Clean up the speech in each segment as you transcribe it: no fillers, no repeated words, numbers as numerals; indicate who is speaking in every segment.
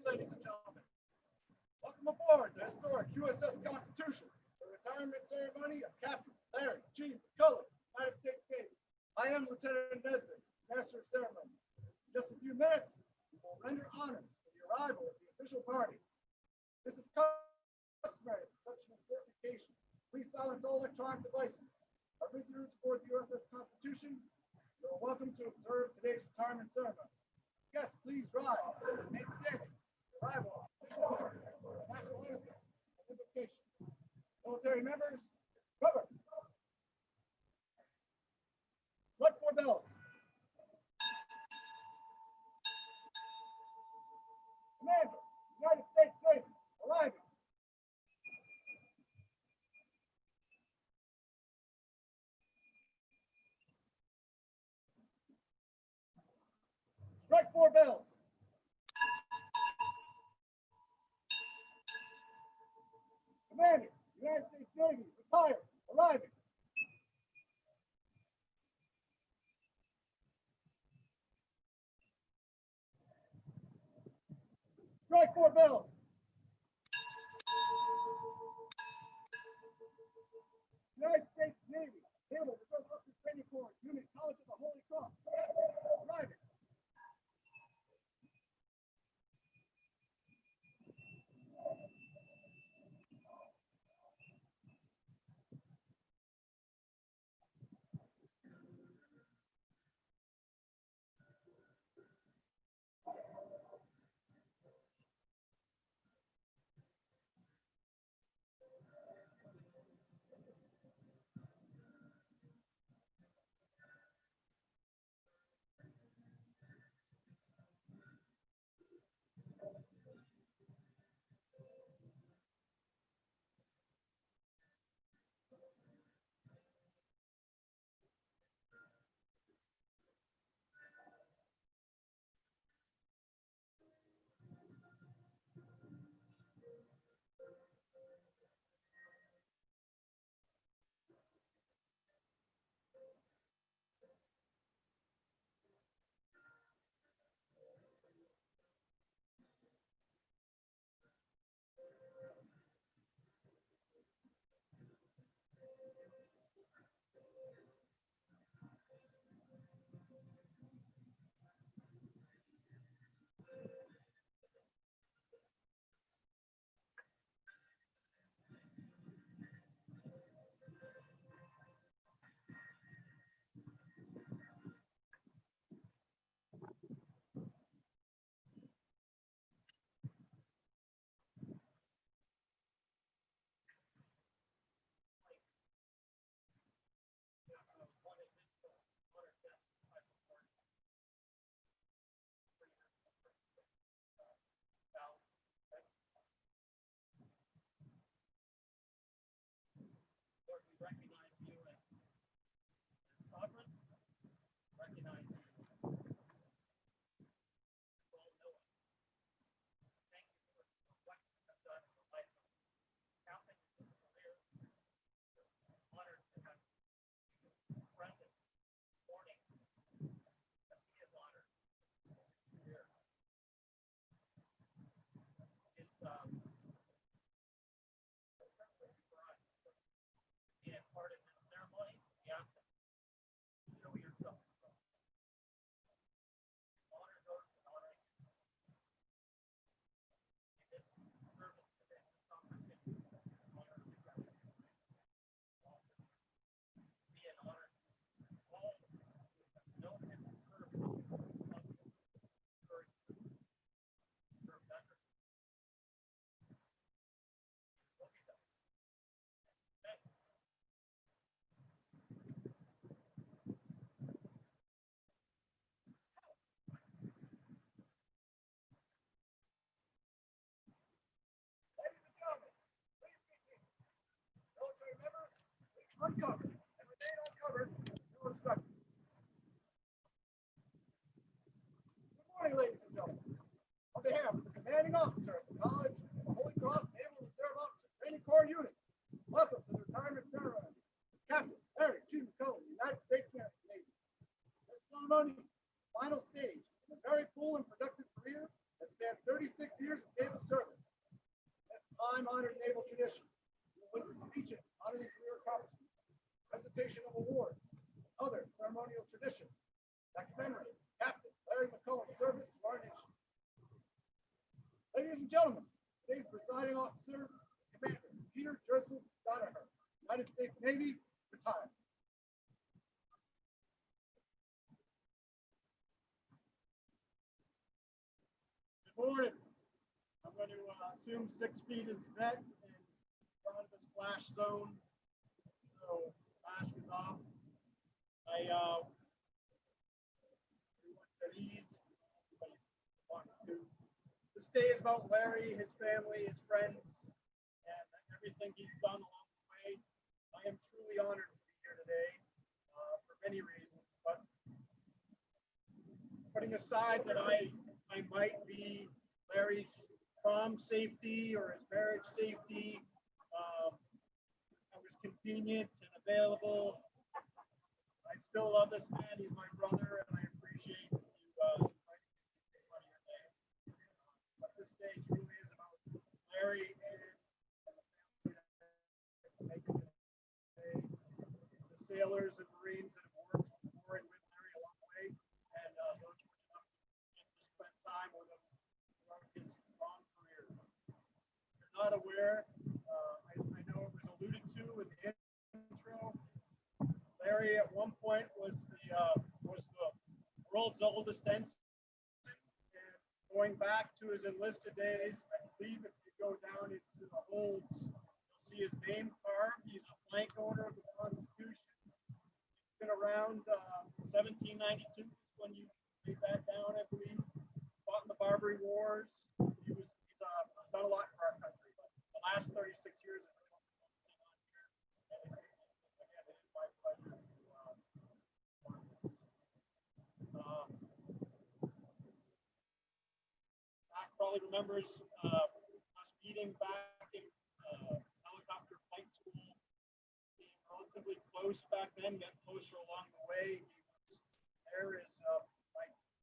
Speaker 1: ladies and gentlemen. Welcome aboard the historic USS Constitution, the retirement ceremony of Captain Larry McCullen, United States Navy. I am Lieutenant Nesbitt, Master of Ceremonies. In just a few minutes, we will render honors for the arrival of the official party. This is customary for such an important occasion. Please silence all electronic devices. Our visitors aboard the USS Constitution, you are welcome to observe today's retirement ceremony. Guests, please rise and remain standing. Arrival of official party, national anthem, and invocation. Military members, cover. Strike 4 bells. Commander, United States Navy, arriving. Strike 4 bells. Commander, United States Navy, retired, arriving. Strike 4 bells. United States Navy, Naval Reserve Officer Training Corps, Unit College of the Holy Cross, arriving. Lord, we recognize you as sovereign, recognize you as all-knowing. Thank you for what you have done in the life of Captain in his career. We're honored to have you present this morning as he is honored in his career. It's being part of this ceremony, we ask that you show yourself strong. Honor those that honor you. In this service today, this opportunity, honor the God. Also, be an honor to all who have known him and served him, loved him, encouraged him, served under him. Look at them. Thank you. Ladies and gentlemen, please be seated. Military members, please uncover and remain uncovered until instructed. Good morning, ladies and gentlemen. On behalf of the commanding officer of the College of the Holy Cross Naval Reserve Officer Training Corps Unit, welcome to the retirement ceremony of Captain Larry McCullen, United States Navy. This ceremony, final stage in a very full and productive career that spanned 36 years speeches honoring career accomplishments, recitation of awards, and other ceremonial traditions that commemorate Captain Larry McCullen's service to our nation. Ladies and gentlemen, today's presiding officer, Commander Peter Joseph Donaher, United States Navy, retired. Good morning. I'm going to assume 6 feet is vet in front of the splash zone. So mask is off. Everyone's at ease. This day is about Larry, his family, his friends, and everything he's done along the way. I am truly honored to be here today for many reasons, but putting aside that I might be Larry's prom safety or his marriage safety, I was convenient and available. I still love this man. He's my brother, and I appreciate you inviting me to be part of your day. But this day truly is about Larry and the family that make it today. The sailors and Marines that have worked for and with Larry along the way, and those who were enough to spend time with him throughout his long career. If you're not aware, I know it was alluded to in the intro. Larry at one point was the world's oldest ensign, and going back to his enlisted days, I believe if you go down into the holds, you'll see his name carved. He's a flank owner of the Constitution. He's been around 1792 when you laid that down, I believe. Fought in the Barbary Wars. He's done a lot for our country. But the last 36 years is really focusing on here. And again, it is my pleasure to Mac probably remembers us meeting back in helicopter flight school, being relatively close back then, getting closer along the way.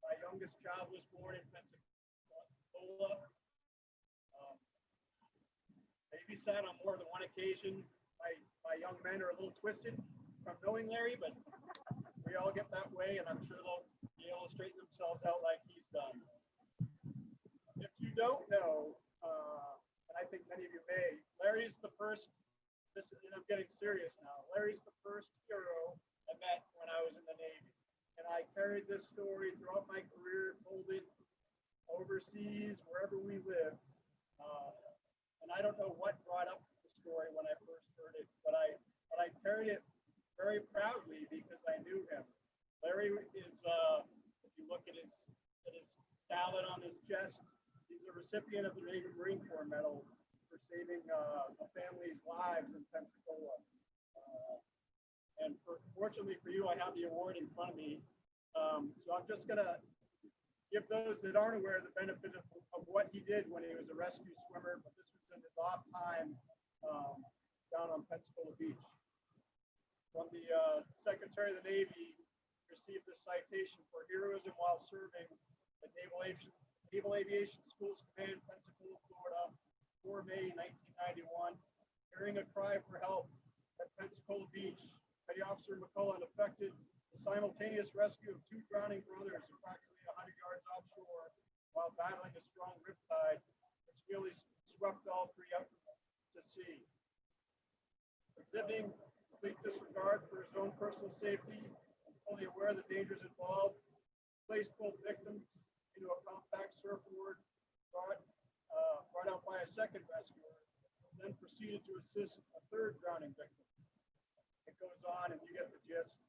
Speaker 1: My youngest child was born in Pensacola. Babysat on more than one occasion. My young men are a little twisted from knowing Larry, but we all get that way, and I'm sure they'll be able to straighten themselves out like he's done. If you don't know, and I think many of you may, Larry's the first, and I'm getting serious now, Larry's the first hero I met when I was in the Navy. And I carried this story throughout my career, told it overseas, wherever we lived. And I don't know what brought up the story when I first heard it, but I carried it very proudly because I knew him. Larry is, if you look at his salad on his chest, he's a recipient of the Navy Marine Corps Medal for saving a family's lives in Pensacola. And fortunately for you, I have the award in front of me. So I'm just going to give those that aren't aware the benefit of what he did when he was a rescue swimmer, but this was in his off time down on Pensacola Beach. From the Secretary of the Navy, received this citation for heroism while serving at Naval Aviation Schools Command, Pensacola, Florida, 4 May 1991. Hearing a cry for help at Pensacola Beach, Petty Officer McCullen effected the simultaneous rescue of 2 drowning brothers approximately 100 yards offshore while battling a strong riptide, which nearly swept all 3 out to sea. Exhibiting complete disregard for his own personal safety and fully aware of the dangers involved, placed both victims into a compact surfboard brought out by a second rescuer, then proceeded to assist a 3rd drowning victim. It goes on, and you get the gist.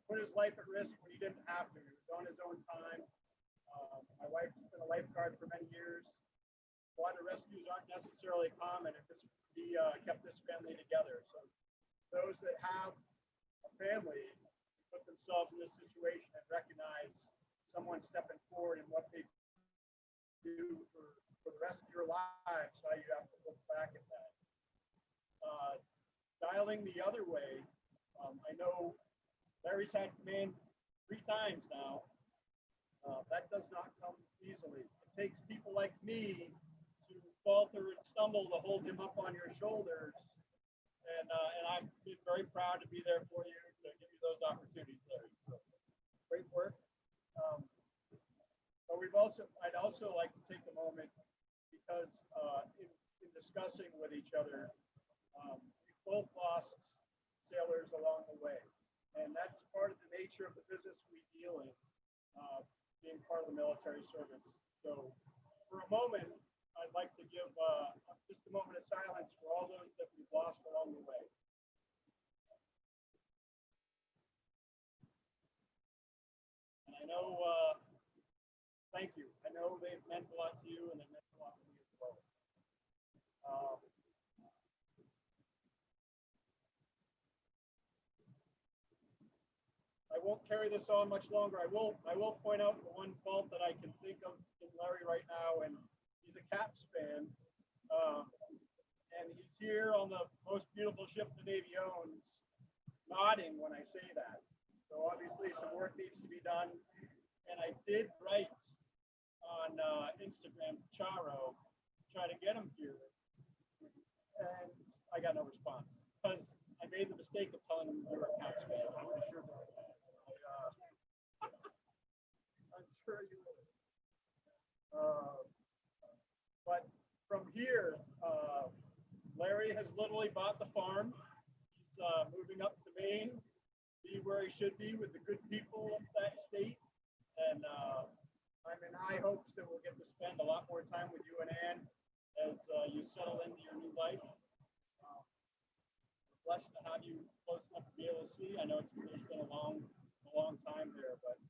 Speaker 1: Put his life at risk when he didn't have to. He was on his own time. My wife's been a lifeguard for many years. Water rescues aren't necessarily common, and he kept this family together. So those that have a family put themselves in this situation and recognize someone stepping forward and what they do for the rest of your lives, how you have to look back at that. Dialing the other way, I know Larry's had command 3 times now. That does not come easily. It takes people like me to falter and stumble to hold him up on your shoulders. And
Speaker 2: I've been very proud to be there for you, to give you those opportunities, Larry. So great work. But I'd also like to take a moment because in discussing with each other, we both lost sailors along the way. And that's part of the nature of the business we deal in, being part of the military service. So for a moment, I'd like to give just a moment of silence for all those that we've lost along the way. And I know, thank you. I know they've meant a lot to you, and they've meant a lot to me as well. I won't carry this on much longer. I will point out the one fault that I can think of in Larry right now, and he's a CAPT fan, and he's here on the most beautiful ship the Navy owns, nodding when I say that. So obviously some work needs to be done, and I did write on Instagram to Charo to try to get him here, and I got no response because I made the mistake of telling him you're a CAPT fan. I'm pretty sure. I'm sure you will. But from here, Larry has literally bought the farm. He's moving up to Maine, be where he should be with the good people of that state. And I'm in high hopes that we'll get to spend a lot more time with you and Ann as you settle into your new life. We're blessed to have you close enough to be able to see. I know it's been a long time there, but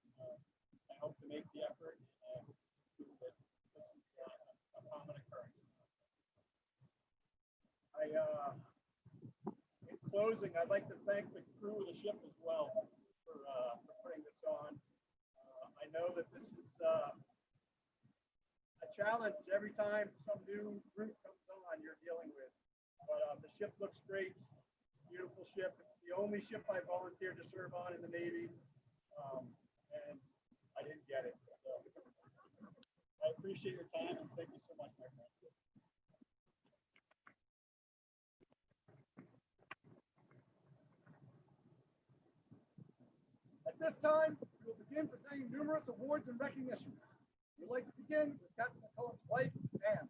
Speaker 2: I hope to make the effort and prove that this is a common occurrence. In closing, I'd like to thank the crew of the ship as well for putting this on. I know that this is a challenge every time some new group comes on you're dealing with. But the ship looks great. It's a beautiful ship. It's the only ship I volunteered to serve on in the Navy, and I didn't get it. So I appreciate your time, and thank you so much, my friend.
Speaker 1: At this time, we will begin presenting numerous awards and recognitions. We'd like to begin with Captain McCullen's wife, Ann.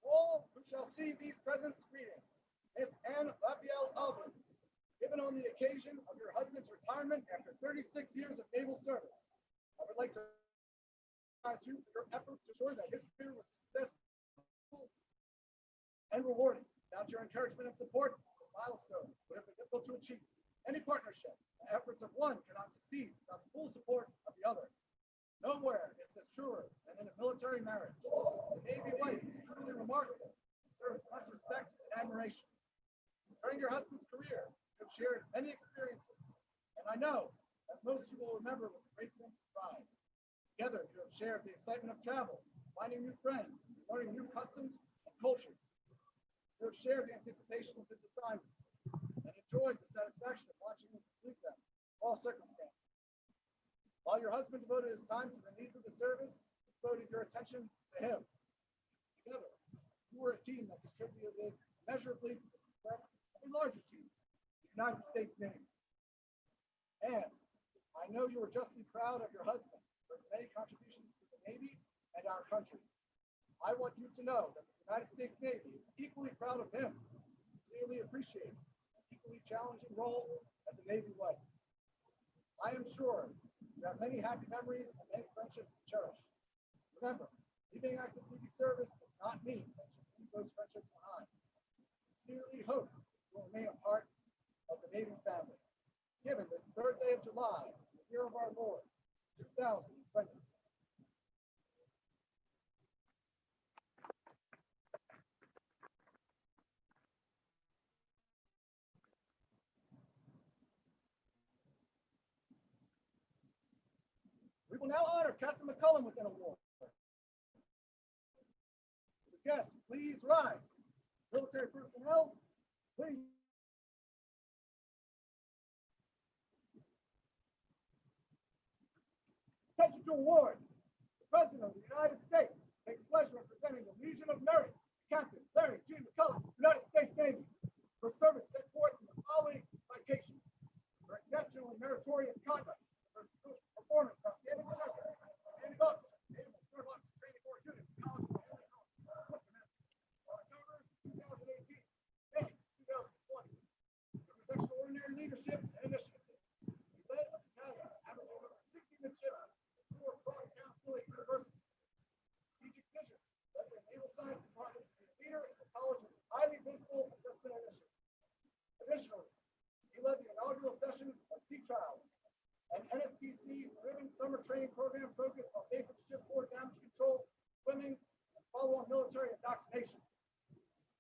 Speaker 1: All who shall see these presents, greetings. Miss Ann Raphael Alvin, given on the occasion of your husband's retirement after 36 years of naval service. I would like to recognize you for your efforts to ensure that his career was successful and rewarding. Without your encouragement and support, this milestone would have been difficult to achieve. Any partnership, the efforts of one cannot succeed without the full support of the other. Nowhere is this truer than in a military marriage. The Navy life is truly remarkable and serves much respect and admiration. During your husband's career, you have shared many experiences, and I know that most you will remember with a great sense of pride. Together, you have shared the excitement of travel, finding new friends, learning new customs and cultures. You have shared the anticipation of his assignments and enjoyed the satisfaction of watching him complete them in all circumstances. While your husband devoted his time to the needs of the service, you devoted your attention to him. Together, you were a team that contributed measurably to the success of a larger team, the United States Navy. And I know you are justly proud of your husband for his many contributions to the Navy and our country. I want you to know that the United States Navy is equally proud of him, sincerely appreciates an equally challenging role as a Navy wife. I am sure you have many happy memories and many friendships to cherish. Remember, leaving active duty service does not mean that you leave those friendships behind. I sincerely hope you will remain a part of the Navy family. Given this 3rd day of July, the year of our Lord, 2020. We will now honor Captain McCullen with an award. The guests, please rise. Military personnel, please. Attention to awards. The President of the United States takes pleasure in presenting the Legion of Merit to Captain Larry G. McCullen, United States Navy, for service set forth in the following citation: for exceptionally meritorious conduct, for performance of outstanding service, commanding officer, Naval Reserve Officer Training Corps Unit, College of the Holy Cross, October 2018, May 2020. For his extraordinary leadership and initiative, he led a battalion averaging over 60 midshipmen through cross-county university. Strategic vision led the Naval Science Department to be a leader in the college's highly visible assessment initiative. Additionally, he led the inaugural session of sea trials, an NSTC-driven summer training program focused on basic shipboard damage control, swimming, and follow-on military indoctrination.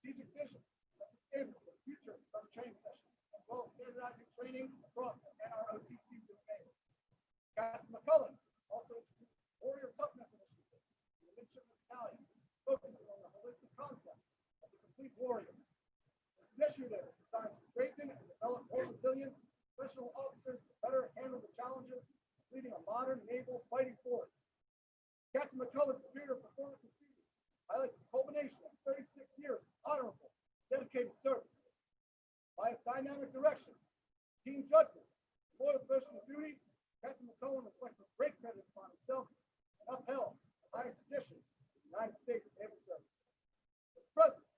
Speaker 1: Strategic vision set the stage for future summer training sessions, as well as standardizing training across the NROTC domain. Captain McCullen also introduced Warrior Toughness Initiative in the Midshipman Battalion, focusing on the holistic concept of the complete warrior. This initiative is designed to strengthen and develop more resilient professional officers to better handle the challenges of leading a modern naval fighting force. Captain McCullen's superior performance and duty highlights the culmination of 36 years of honorable, dedicated service. By his dynamic direction, keen judgment, and loyal devotion to duty, Captain McCullen reflects with great credit upon himself and upheld the highest traditions of the United States Naval Service. The President,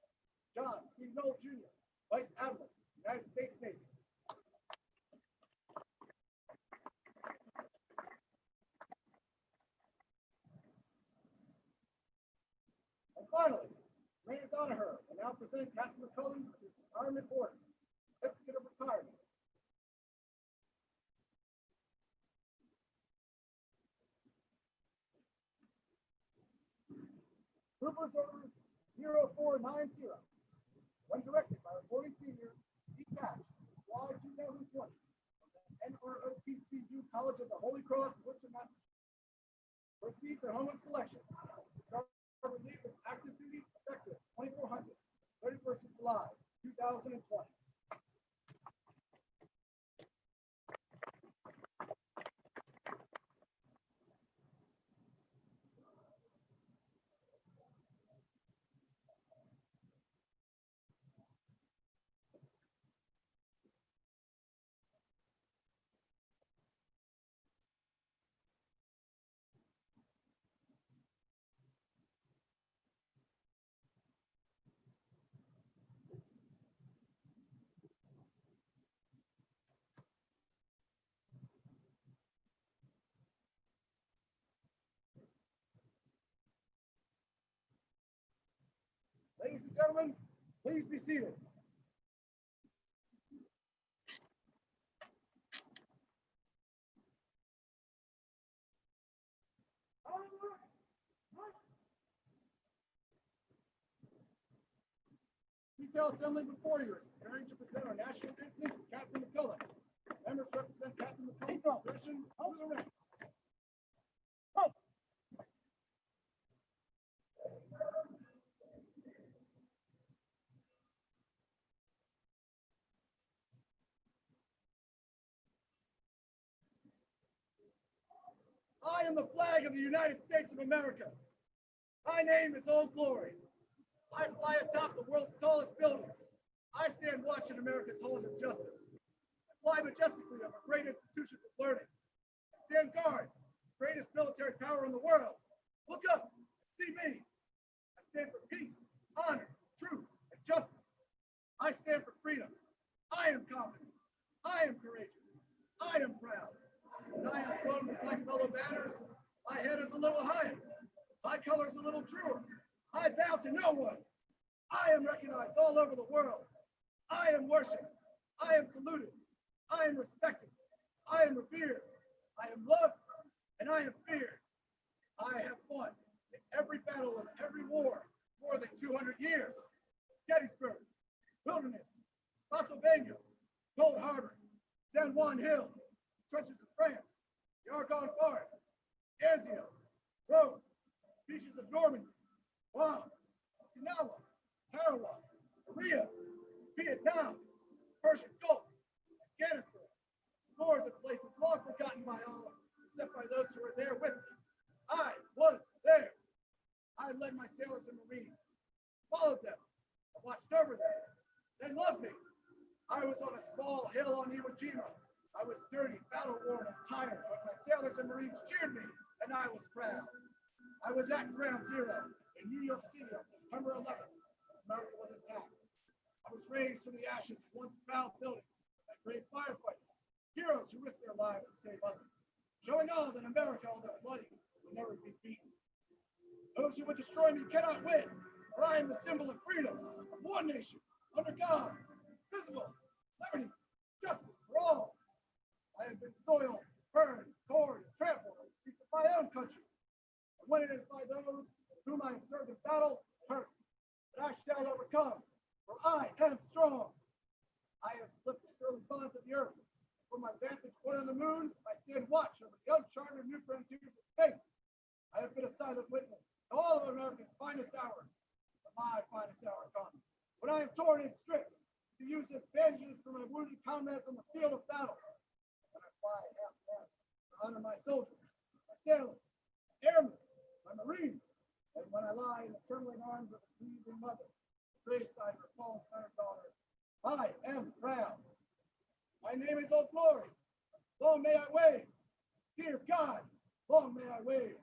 Speaker 1: John P. Knoll Jr., Vice Admiral, United States Navy. And finally, Rainer Donaher will now present Captain McCullen with his retirement order, certificate of retirement. Troopers Order 0490, when directed by reporting senior, detached, July 2020, from the NROTCU College of the Holy Cross, Worcester, Massachusetts. Proceed to home of selection. Relief of active duty effective 2400, 31st of July, 2020. Ladies and gentlemen, please be seated. Detail assembly before you is preparing to present our national ensign to Captain McCullen. Members represent Captain McCullen's progression through the ranks. I am the flag of the United States of America. My name is Old Glory. I fly atop the world's tallest buildings. I stand watch in America's halls of justice. I fly majestically over great institutions of learning. I stand guard, the greatest military power in the world. Look up, see me. I stand for peace, honor, truth, and justice. I stand for freedom. I am confident. I am courageous. I am proud. And I am flown with black fellow banners. My head is a little higher. My colors a little truer. I bow to no one. I am recognized all over the world. I am worshipped. I am saluted. I am respected. I am revered. I am loved, and I am feared. I have fought in every battle of every war more than 200 years. Gettysburg, Wilderness, Spotsylvania, Cold Harbor, San Juan Hill, trenches of France, the Argonne Forest, Anzio, Rome, beaches of Normandy, Guam, Okinawa, Tarawa, Korea, Vietnam, Persian Gulf, Afghanistan, scores of places long forgotten by all, except by those who were there with me. I was there. I led my sailors and Marines, followed them, I watched over them. They loved me. I was on a small hill on Iwo Jima. I was dirty, battle-worn, and tired, but my sailors and Marines cheered me, and I was proud. I was at Ground Zero in New York City on September 11th, as America was attacked. I was raised from the ashes of once proud buildings by brave firefighters, heroes who risked their lives to save others, showing all that America, although bloody, will never be beaten. Those who would destroy me cannot win, for I am the symbol of freedom, of one nation, under God, visible, liberty, justice for all. I have been soiled, burned, torn, and trampled on the streets of my own country. And when it is by those with whom I have served in battle, it hurts. But I shall overcome, for I am strong. I have slipped the surely bonds of the earth. From my vantage point on the moon, I stand watch over the uncharted new frontiers of space. I have been a silent witness to all of America's finest hours. But my finest hour comes when I am torn in strips to use as bandages for my wounded comrades on the field of battle. When I fly half-mast to honor my soldiers, my sailors, airmen, my Marines, and when I lie in the trembling arms of a grieving mother, the graveside of her fallen son or daughter, I am proud. My name is Old Glory. Long may I wave. Dear God, long may I wave.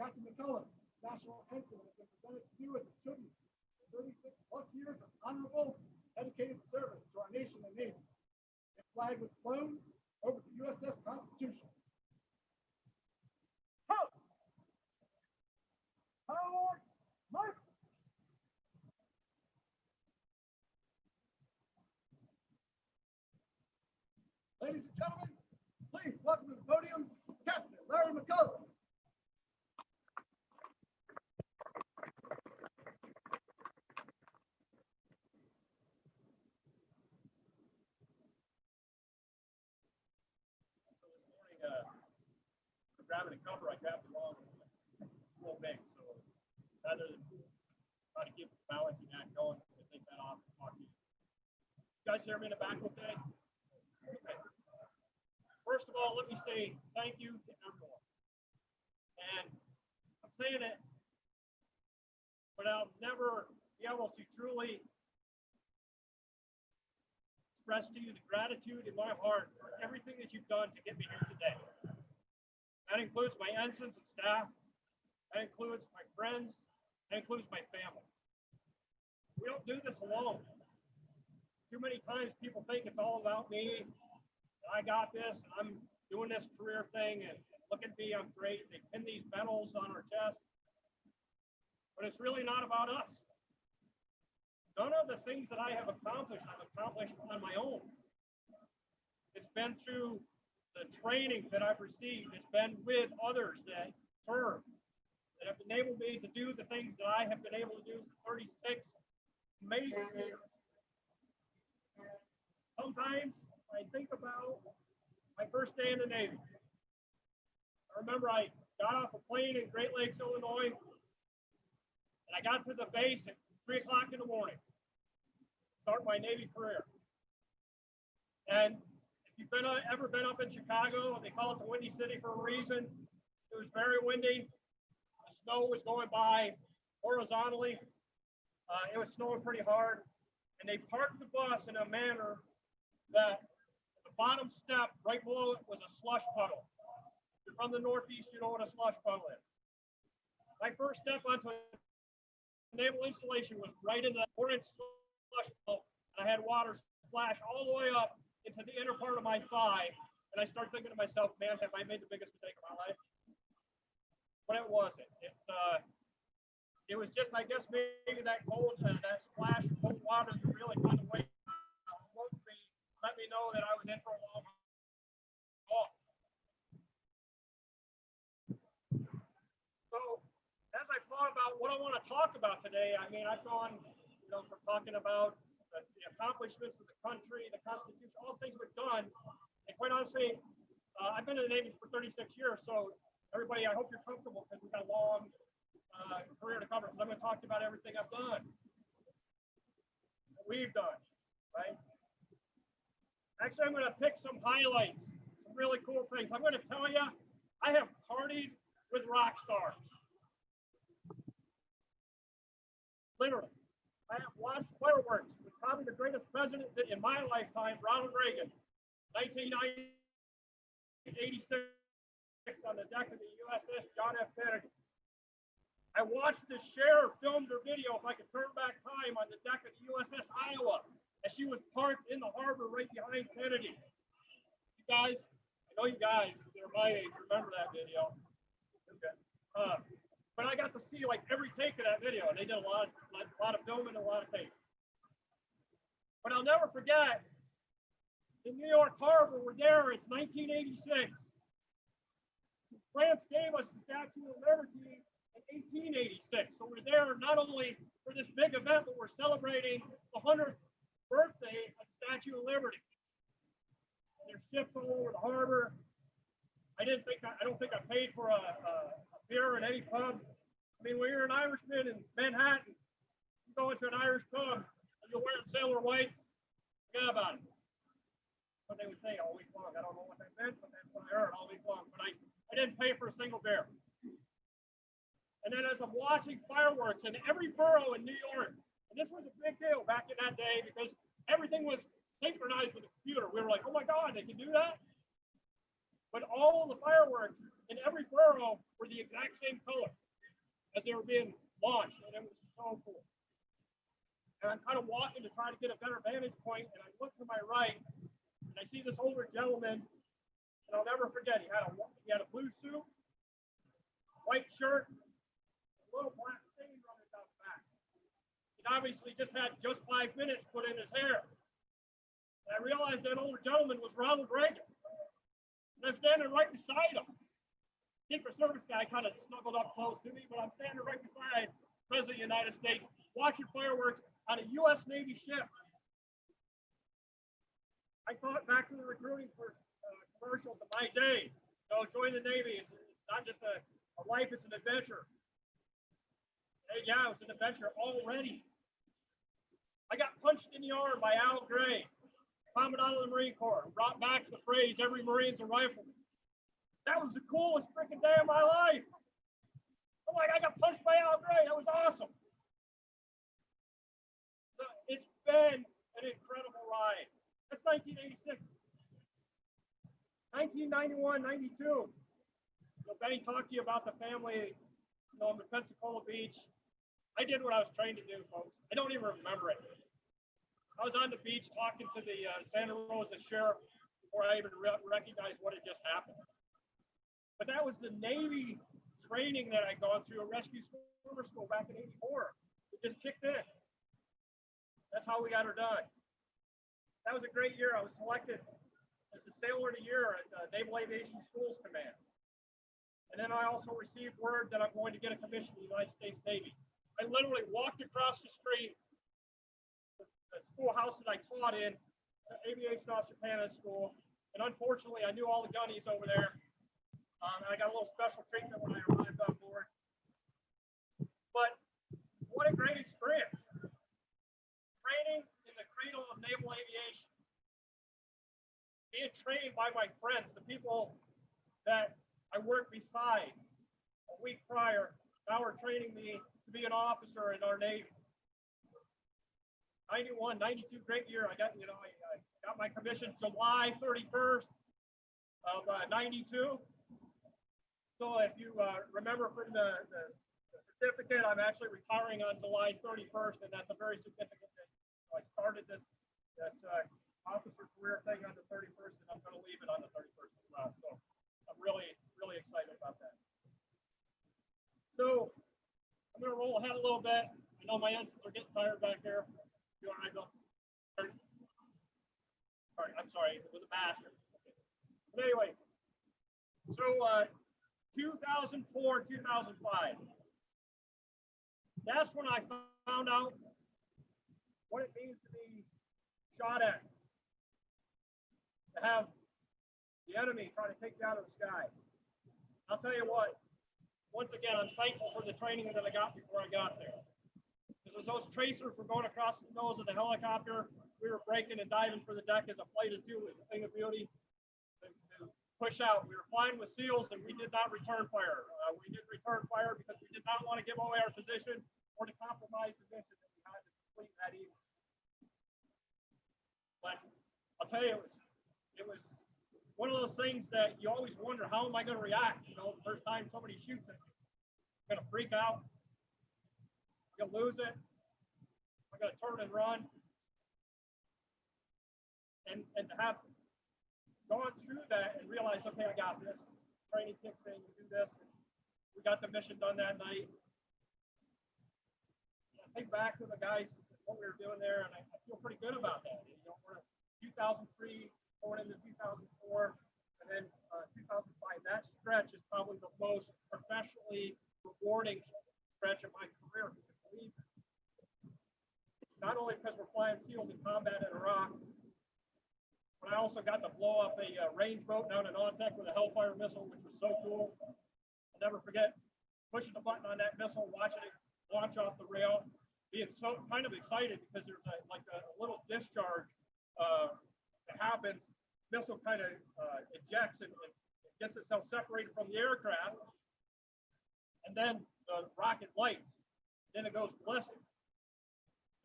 Speaker 1: Captain McCullen, national ensign has been presented to you as a tribute to 36 plus years of honorable, dedicated service to our nation and Navy. The flag was flown over the USS Constitution.
Speaker 2: Howard, Mike.
Speaker 1: Ladies and gentlemen, please welcome to the podium Captain Larry McCullen.
Speaker 2: Grabbing a cover, I grabbed the wrong one. It's a little big, so rather than try to keep the balancing act going, I take that off and talk to you. You guys hear me in the back okay? Okay. First of all, let me say thank you to everyone. And I'm saying it, but I'll never be able to truly express to you the gratitude in my heart for everything that you've done to get me here today. That includes my ensigns and staff. That includes my friends. That includes my family. We don't do this alone. Too many times people think it's all about me. I got this, and I'm doing this career thing, and look at me, I'm great. They pin these medals on our chest. But it's really not about us. None of the things that I have accomplished, I've accomplished on my own. It's been through the training that I've received. It's been with others that serve, that have enabled me to do the things that I have been able to do for 36 amazing years. Sometimes I think about my first day in the Navy. I remember I got off a plane in Great Lakes, Illinois, and I got to the base at 3 o'clock in the morning, start my Navy career. And if you've ever been up in Chicago, they call it the Windy City for a reason. It was very windy. The snow was going by horizontally. It was snowing pretty hard. And they parked the bus in a manner that the bottom step right below it was a slush puddle. If you're from the Northeast, you know what a slush puddle is. My first step onto a naval installation was right into that 4-inch slush puddle, and I had water splash all the way up into the inner part of my thigh, and I started thinking to myself, man, have I made the biggest mistake of my life? But it wasn't. It was just, I guess, maybe that cold, that splash of cold water that really kind of let me know that I was in for a long haul. So, as I thought about what I want to talk about today, I mean, I've gone, from talking about the accomplishments of the country, the Constitution, all the things we've done. And quite honestly, I've been in the Navy for 36 years. So everybody, I hope you're comfortable because we've got a long career to cover, because I'm going to talk to you about everything I've done, that we've done, right? Actually, I'm going to pick some highlights, some really cool things. I'm going to tell you, I have partied with rock stars. Literally. I have watched fireworks with probably the greatest president in my lifetime, Ronald Reagan, 1986 on the deck of the USS John F. Kennedy. I watched the sheriff filmed her video, if I could turn back time, on the deck of the USS Iowa, as she was parked in the harbor right behind Kennedy. You guys, I know you guys that are my age remember that video. Okay. But I got to see like every take of that video, and they did a lot of filming and a lot of tape. But I'll never forget, in New York Harbor, we're there, it's 1986. France gave us the Statue of Liberty in 1886. So we're there not only for this big event, but we're celebrating the 100th birthday of the Statue of Liberty. There's ships all over the harbor. I don't think I paid for a beer in any pub. I mean, when you're an Irishman in Manhattan, you go into an Irish pub and you're wearing sailor whites, forget about it. What they would say all week long. I don't know what that meant, but that's what I heard all week long. But I didn't pay for a single beer. And then as I'm watching fireworks in every borough in New York, and this was a big deal back in that day because everything was synchronized with the computer. We were like, oh my God, they can do that? But all of the fireworks in every borough were the exact same color as they were being launched, and it was so cool. And I'm kind of walking to try to get a better vantage point, and I look to my right, and I see this older gentleman, and I'll never forget, he had a blue suit, white shirt, a little black stain running down the back. He obviously just had just 5 minutes put in his hair. And I realized that older gentleman was Ronald Reagan. And I'm standing right beside him. Secret Service guy kind of snuggled up close to me, but I'm standing right beside the President of the United States, watching fireworks on a U.S. Navy ship. I thought back to the recruiting commercials of my day. You know, join the Navy. It's not just a life, it's an adventure. And yeah, it was an adventure already. I got punched in the arm by Al Gray, Commandant of the Marine Corps, brought back the phrase, every Marine's a rifleman. That was the coolest freaking day of my life. I'm like, I got punched by Al Gray. That was awesome. So it's been an incredible ride. That's 1986. 1991, 92. So Benny talked to you about the family, you know, in Pensacola Beach. I did what I was trained to do, folks. I don't even remember it. I was on the beach talking to the Santa Rosa sheriff before I even recognized what had just happened. But that was the Navy training that I'd gone through, a rescue swimmer school back in '84. It just kicked in. That's how we got her done. That was a great year. I was selected as the Sailor of the Year at Naval Aviation Schools Command. And then I also received word that I'm going to get a commission in the United States Navy. I literally walked across the street, the schoolhouse that I taught in, to Aviation Officer Canada School. And unfortunately, I knew all the gunnies over there. And I got a little special treatment when I arrived on board. But what a great experience. Training in the cradle of naval aviation. Being trained by my friends, the people that I worked beside a week prior, now are training me to be an officer in our Navy. 91, 92, great year. I got my commission July 31st of 92. So if you remember from the certificate, I'm actually retiring on July 31st, and that's a very significant thing. So I started this officer career thing on the 31st, and I'm going to leave it on the 31st as well. So I'm really, really excited about that. So I'm going to roll ahead a little bit. I know my ensigns are getting tired back here. You all right, Bill? All right, I'm sorry, with a mask. Okay. But anyway, so 2004, 2005. That's when I found out what it means to be shot at, to have the enemy trying to take you out of the sky. I'll tell you what once again, I'm thankful for the training that I got before I got there. Because as those tracers were going across the nose of the helicopter, we were breaking and diving for the deck as a flight of two, as a thing of beauty. To push out. We were flying with SEALs and we did not return fire. We didn't return fire because we did not want to give away our position or to compromise the mission that we had to complete that evening. But I'll tell you, it was one of those things that you always wonder, how am I going to react? You know, the first time somebody shoots at me, I'm going to freak out. I'm going to lose it. I'm going to turn and run. And to have gone through that and realized, okay, I got this. Training kicks in, you do this. And we got the mission done that night. And I think back to the guys, what we were doing there, and I feel pretty good about that. You know, we're 2003 going into 2004, and then 2005. That stretch is probably the most professionally rewarding stretch of my career. Not only because we're flying SEALs in combat in Iraq, but I also got to blow up a range boat down in Ontek with a Hellfire missile, which was so cool. I'll never forget pushing the button on that missile, watching it launch off the rail, being so kind of excited because there's a little discharge that happens. Missile kind of ejects and gets itself separated from the aircraft, and then the rocket lights. Then it goes ballistic.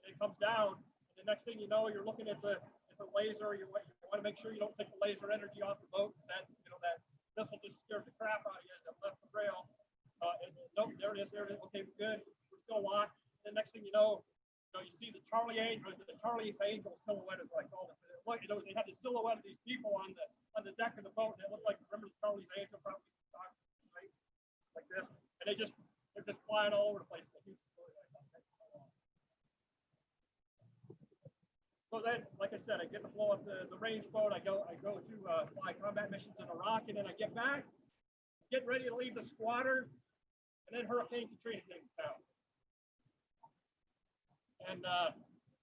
Speaker 2: And it comes down, and the next thing you know, you're looking at the laser. You want to make sure you don't take the laser energy off the boat. That missile just scared the crap out of you as it left the rail. Nope, there it is. Okay, we're good. We're still locked. And the next thing you know, you see the Charlie's Angel silhouette, as I call it. They had the silhouette of these people on the deck of the boat, and it looked like, remember the Charlie's Angel, probably, right? Like this. And they're just flying all over the place. So then, like I said, I get to blow up the range boat. I go to fly combat missions in Iraq, and then I get back, get ready to leave the squadron, and then Hurricane Katrina came to town. And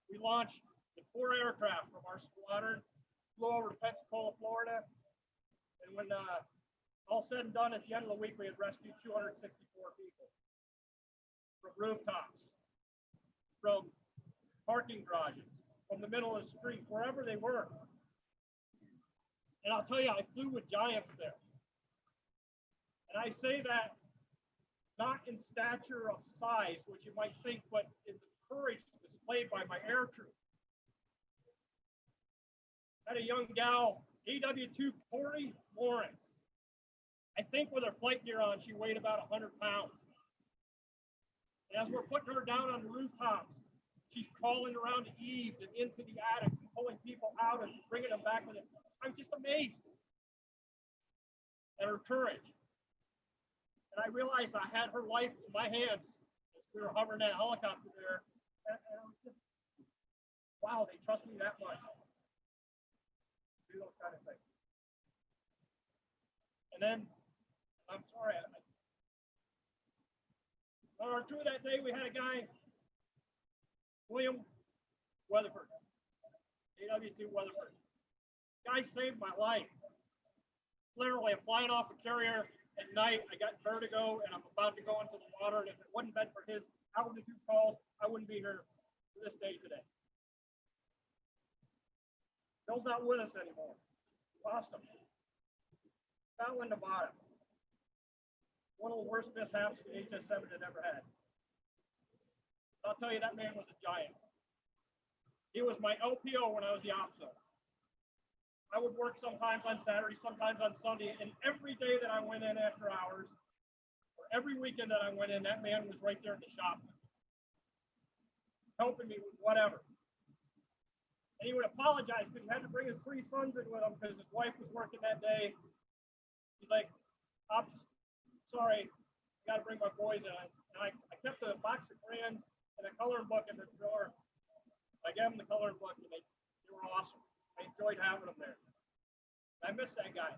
Speaker 2: we launched the 4 aircraft from our squadron, flew over to Pensacola, Florida, and when all said and done, at the end of the week, we had rescued 264 people from rooftops, from parking garages, from the middle of the street, wherever they were. And I'll tell you, I flew with giants there. And I say that not in stature of size, which you might think, but in the courage displayed by my air crew. I had a young gal, AW2 Corey Lawrence. I think with her flight gear on, she weighed about 100 pounds. And as we're putting her down on the rooftops, she's crawling around the eaves and into the attics and pulling people out and bringing them back with it. I was just amazed at her courage. And I realized I had her life in my hands as we were hovering that helicopter there. And I was just, wow, they trust me that much to do those kind of things. And then, I'm sorry, on our crew that day, we had a guy, William Weatherford, AW2 Weatherford. Guy saved my life. Literally, I'm flying off a carrier at night. I got vertigo, and I'm about to go into the water. And if it wouldn't have been for his altitude calls, I wouldn't be here to this day today. Bill's not with us anymore. Lost him. Fell in Nevada. One of the worst mishaps the HS-7 had ever had. I'll tell you, that man was a giant. He was my LPO when I was the OPSO. I would work sometimes on Saturday, sometimes on Sunday, and every day that I went in after hours, or every weekend that I went in, that man was right there in the shop, helping me with whatever. And he would apologize because he had to bring his 3 sons in with him because his wife was working that day. He's like, "Ops, sorry, I got to bring my boys in." And I kept a box of crayons and a coloring book in the drawer. I gave them the coloring book, and they were awesome. I enjoyed having them there. I miss that guy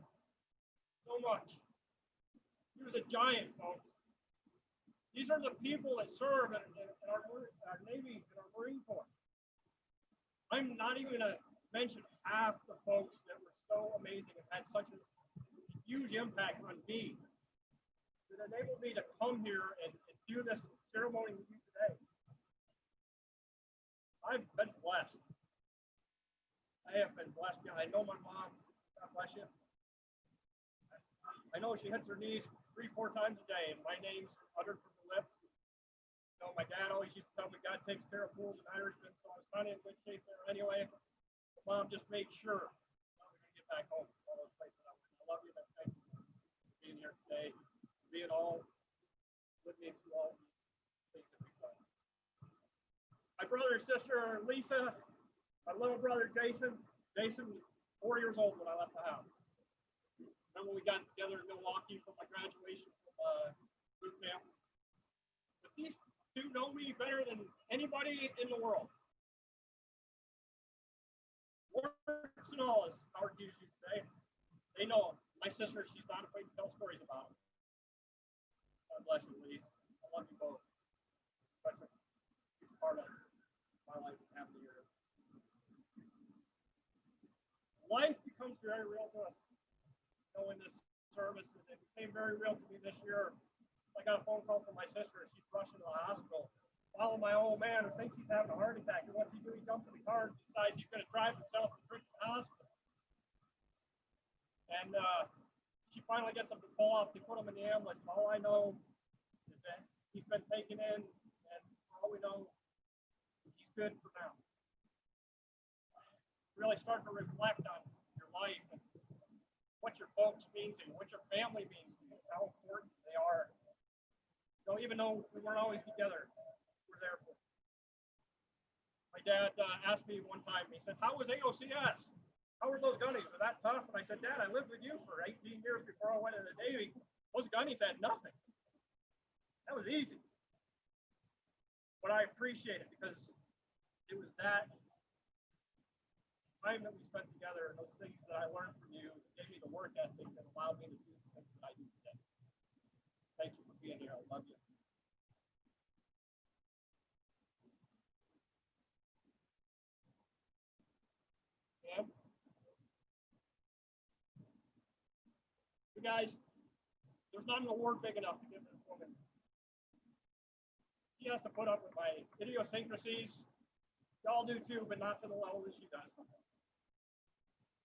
Speaker 2: so much. He was a giant, folks. These are the people that serve in our Navy and our Marine Corps. I'm not even going to mention half the folks that were so amazing and had such a huge impact on me that enabled me to come here and do this ceremony with you today. I've been blessed. I have been blessed. I know my mom, God bless you. I know she hits her knees 3-4 times a day, and my name's uttered from the lips. You know, my dad always used to tell me God takes care of fools and Irishmen, so I was kind of in good shape there anyway. But Mom just made sure I was going to get back home. All those places I went. I love you, and thank you for being here today, being all with me through all these things that we've done. My brother and sister Lisa, my little brother Jason. Jason was 4 years old when I left the house. Then when we got together in Milwaukee for my graduation from boot camp. But these two know me better than anybody in the world. Words and all, as Howard Hughes used to say. They know him. My sister, she's not afraid to tell stories about him. God bless you, Lise. I love you both. Such a huge part of my life and having you. Life becomes very real to us. In this service, and it became very real to me this year. I got a phone call from my sister. She's rushing to the hospital. Follow my old man who thinks he's having a heart attack. And what's he do? He jumps in the car and decides he's going to drive himself and trip to the hospital. And she finally gets him to pull off. They put him in the ambulance. And all I know is that he's been taken in, and for all we know, he's good for now. Really start to reflect on your life and what your folks mean to you, what your family means to you, how important they are. You know, even though we weren't always together, we're there for you. My dad asked me one time, he said, how was AOCS? How were those gunnies? Were that tough? And I said, Dad, I lived with you for 18 years before I went in the Navy. Those gunnies had nothing. That was easy. But I appreciate it because it was that time that we spent together and those things that I learned from you gave me the work ethic that allowed me to do the things that I do today. Thank you for being here. I love you. Yeah. You guys, there's not an award big enough to give this woman. She has to put up with my idiosyncrasies. Y'all do too, but not to the level that she does.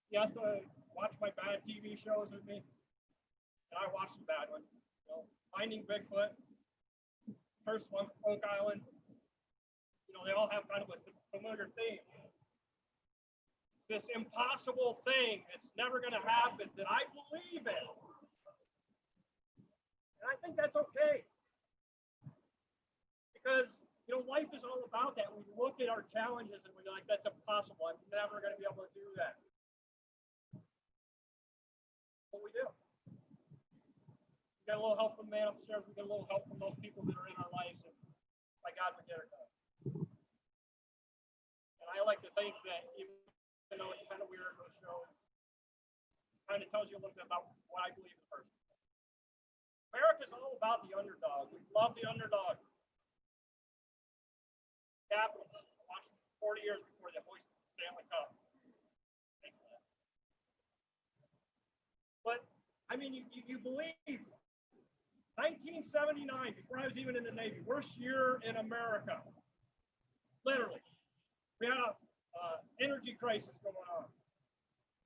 Speaker 2: He has to watch my bad TV shows with me, and I watch the bad ones. You know, Finding Bigfoot, First One, Oak Island. You know, they all have kind of a familiar theme. It's this impossible thing that's never going to happen that I believe in, and I think that's okay because you know life is all about that. We look at our challenges and we're like, "That's impossible. I'm never going to be able to do that." What we do. We got a little help from the man upstairs. We got a little help from those people that are in our lives, and by God, we get it done. And I like to think that even though it's kind of weird with shows, it kind of tells you a little bit about what I believe in person. America's all about the underdog. We love the underdog. Capitals watched 40 years before they hoisted the Stanley Cup. But, I mean, you believe 1979, before I was even in the Navy, worst year in America. Literally. We had a energy crisis going on.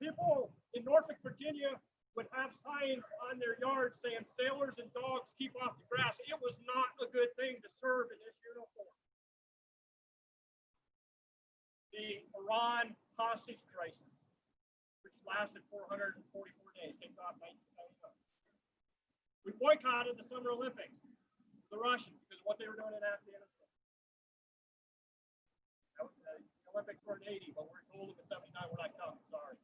Speaker 2: People in Norfolk, Virginia would have signs on their yards saying sailors and dogs keep off the grass. It was not a good thing to serve in this uniform. The Iran hostage crisis, which lasted 444 days, kicked off 1979. We boycotted the Summer Olympics, the Russians, because of what they were doing in Afghanistan. The Olympics were in 80, but we're told them in 79 we're not coming, sorry.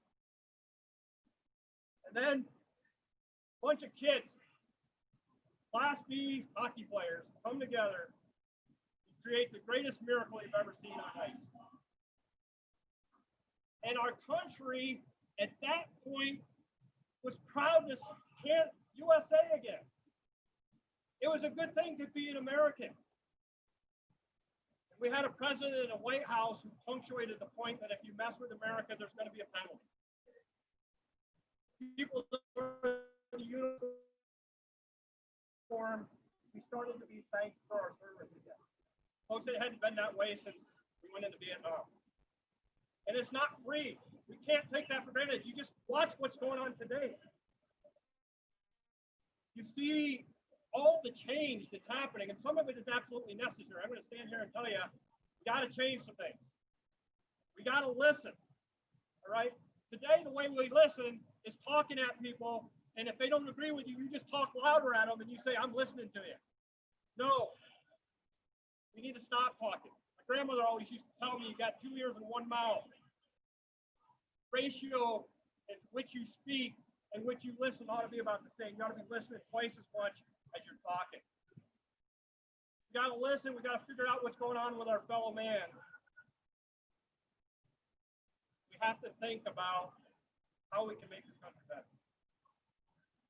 Speaker 2: And then a bunch of kids, Class B hockey players, come together to create the greatest miracle you've ever seen on ice. And our country at that point was proud to chant USA again. It was a good thing to be an American. We had a president in a White House who punctuated the point that if you mess with America, there's going to be a penalty. People in the uniform uniform, we started to be thanked for our service again. Folks, it hadn't been that way since we went into Vietnam. And it's not free. We can't take that for granted. You just watch what's going on today. You see all the change that's happening, and some of it is absolutely necessary. I'm going to stand here and tell you, we got to change some things. We got to listen. All right? Today, the way we listen is talking at people, and if they don't agree with you, you just talk louder at them and you say, I'm listening to you. No. We need to stop talking. My grandmother always used to tell me, you got 2 ears and 1 mouth. Ratio in which you speak and which you listen ought to be about the same. You ought to be listening twice as much as you're talking. We got to listen. We got to figure out what's going on with our fellow man. We have to think about how we can make this country better.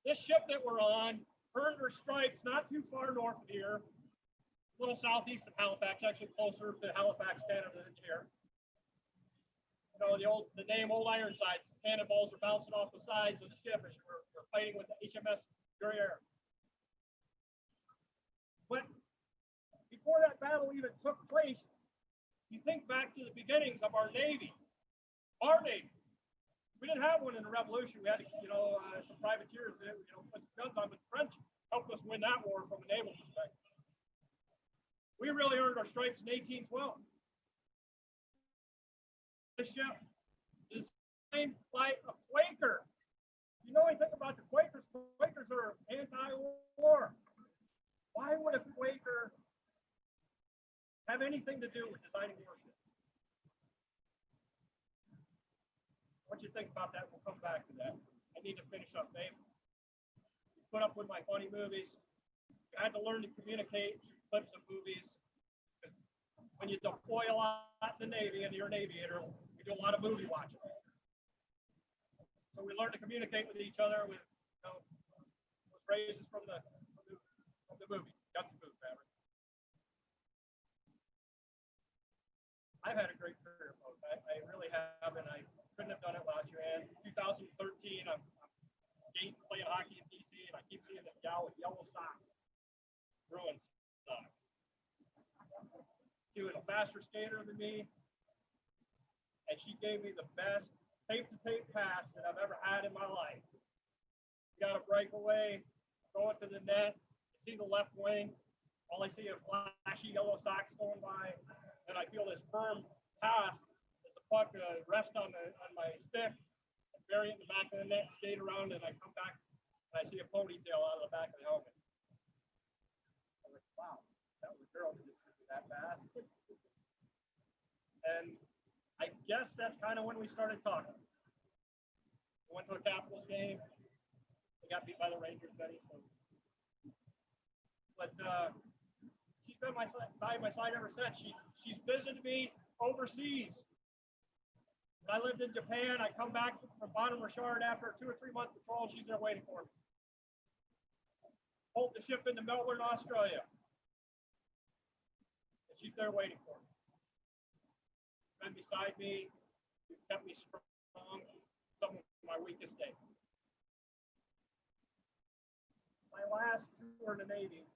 Speaker 2: This ship that we're on earned her stripes not too far north of here, a little southeast of Halifax, actually closer to Halifax, Canada than here. You know, the name Old Ironsides, cannonballs are bouncing off the sides of the ship as we're fighting with the HMS Guerriere. But before that battle even took place, you think back to the beginnings of our Navy. Our Navy. We didn't have one in the Revolution. We had, some privateers that, put some guns on, but the French helped us win that war from a naval perspective. We really earned our stripes in 1812. The ship is designed by a Quaker. You know anything about the Quakers? Quakers are anti-war. Why would a Quaker have anything to do with designing warships? What you think about that? We'll come back to that. I need to finish up, babe. You put up with my funny movies. You had to learn to communicate through clips of movies. When you deploy a lot in the Navy and you're an aviator, we do a lot of movie watching. So we learn to communicate with each other with phrases from the movie. Guts and Boots, Maverick. I've had a great career, folks. I really have, and I couldn't have done it without you. And 2013, I'm skating, playing hockey in DC, and I keep seeing this gal with yellow socks, ruined socks. She was a faster skater than me, and she gave me the best tape-to-tape pass that I've ever had in my life. Got a breakaway, going to the net, I see the left wing, all I see are flashy yellow socks going by, and I feel this firm pass as the puck rests on my stick, and bury it in the back of the net, skate around, and I come back, and I see a ponytail out of the back of the helmet. I'm like, wow, that was a girl who just did that fast. And I guess that's kind of when we started talking. We went to a Capitals game. We got beat by the Rangers, Betty. So. But she's been by my side ever since. She's visited me overseas. When I lived in Japan, I come back from Bonham Richard after a 2 or 3 month patrol. She's there waiting for me. Pulled the ship into Melbourne, Australia. And she's there waiting for me. Been beside me, kept me strong, some of my weakest days. My last tour in the Navy,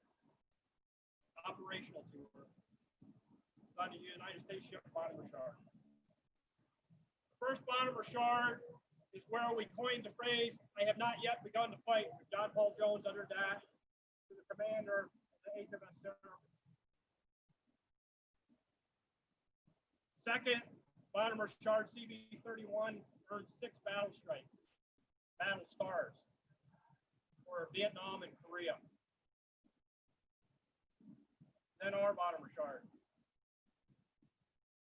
Speaker 2: operational tour, was on the United States ship Bonham Richard. The first Bonham Richard is where we coined the phrase, I have not yet begun to fight, with John Paul Jones under that, to the commander of the HMS Constitution. Second, Bonham Richard CV-31 earned 6 battle stripes, battle stars for Vietnam and Korea. Then our Bonham Richard.